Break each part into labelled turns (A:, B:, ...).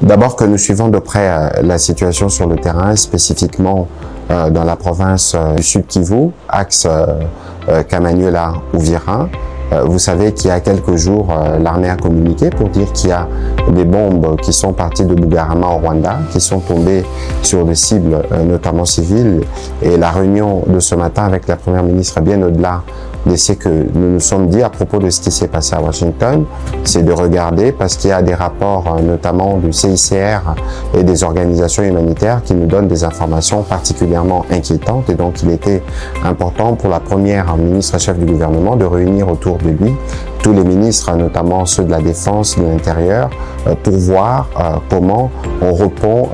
A: D'abord que nous suivons de près la situation sur le terrain, spécifiquement dans la province du Sud Kivu, axe Kamanyola-Uvira. Vous savez qu'il y a quelques jours, l'armée a communiqué pour dire qu'il y a des bombes qui sont parties de Bugarama au Rwanda, qui sont tombées sur des cibles, notamment civiles. Et la réunion de ce matin avec la Première ministre, bien au-delà de ce que nous nous sommes dit à propos de ce qui s'est passé à Washington, c'est de regarder, parce qu'il y a des rapports notamment du CICR et des organisations humanitaires qui nous donnent des informations particulièrement inquiétantes. Et donc, il était important pour la Première ministre chef du gouvernement de réunir autour de lui tous les ministres, notamment ceux de la Défense, de l'Intérieur, pour voir comment on répond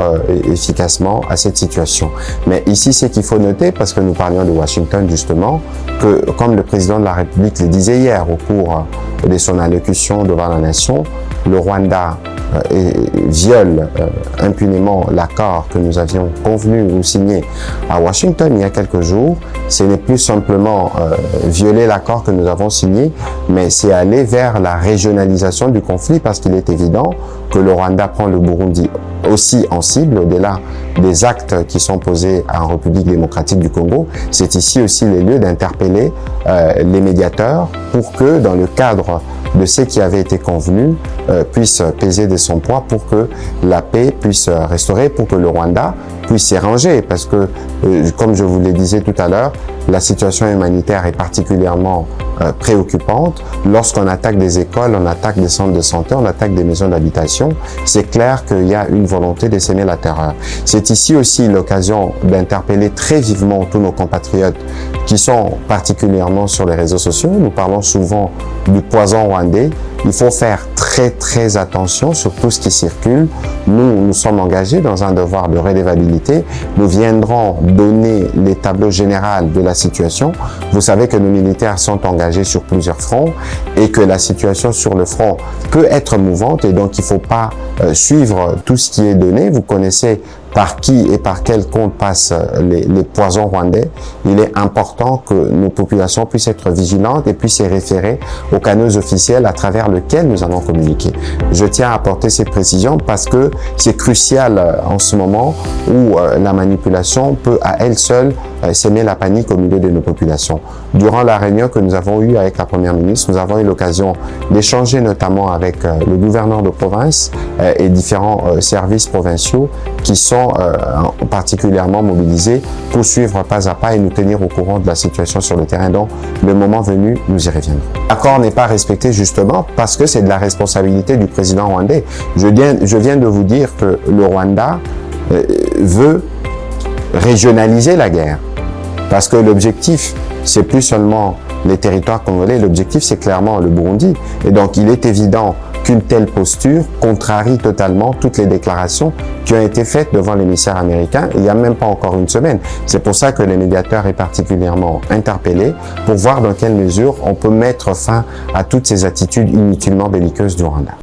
A: efficacement à cette situation. Mais ici, c'est qu'il faut noter, parce que nous parlions de Washington justement, que comme le président de la République le disait hier au cours de son allocution devant la nation, le Rwanda viole impunément l'accord que nous avions convenu ou signé à Washington il y a quelques jours. Ce n'est plus simplement violer l'accord que nous avons signé, mais c'est aller vers la régionalisation du conflit, parce qu'il est évident que le Rwanda prend le Burundi aussi en cible, au-delà des actes qui sont posés en République démocratique du Congo. C'est ici aussi les lieux d'interpeller les médiateurs pour que, dans le cadre de ce qui avait été convenu, puisse peser de son poids pour que la paix puisse restaurer, pour que le Rwanda puisse s'y ranger. Parce que, comme je vous le disais tout à l'heure, la situation humanitaire est particulièrement préoccupante. Lorsqu'on attaque des écoles, on attaque des centres de santé, on attaque des maisons d'habitation, c'est clair qu'il y a une volonté de s'aimer la terreur. C'est ici aussi l'occasion d'interpeller très vivement tous nos compatriotes qui sont particulièrement sur les réseaux sociaux. Nous parlons souvent du poison rwandais. Il faut faire très attention sur tout ce qui circule. Nous sommes engagés dans un devoir de redevabilité. Nous viendrons donner les tableaux généraux de la situation. Vous savez que nos militaires sont engagés sur plusieurs fronts et que la situation sur le front peut être mouvante, et donc il ne faut pas suivre tout ce qui est donné. Vous connaissez par qui et par quel compte passent les poisons rwandais. Il est important que nos populations puissent être vigilantes et puissent se référer aux canaux officiels à travers lesquels nous allons communiquer. Je tiens à apporter ces précisions parce que c'est crucial en ce moment où la manipulation peut à elle seule s'aimer la panique au milieu de nos populations. Durant la réunion que nous avons eue avec la Première ministre, nous avons eu l'occasion d'échanger notamment avec le gouverneur de province et différents services provinciaux qui sont particulièrement mobilisés pour suivre pas à pas et nous tenir au courant de la situation sur le terrain. Donc, le moment venu, nous y reviendrons. L'accord n'est pas respecté justement parce que c'est de la responsabilité du président rwandais. Je viens de vous dire que le Rwanda veut régionaliser la guerre, parce que l'objectif, c'est plus seulement les territoires congolais, l'objectif, c'est clairement le Burundi. Et donc, il est évident qu'une telle posture contrarie totalement toutes les déclarations qui ont été faites devant l'émissaire américain il n'y a même pas encore une semaine. C'est pour ça que les médiateurs est particulièrement interpellé pour voir dans quelle mesure on peut mettre fin à toutes ces attitudes inutilement belliqueuses du Rwanda.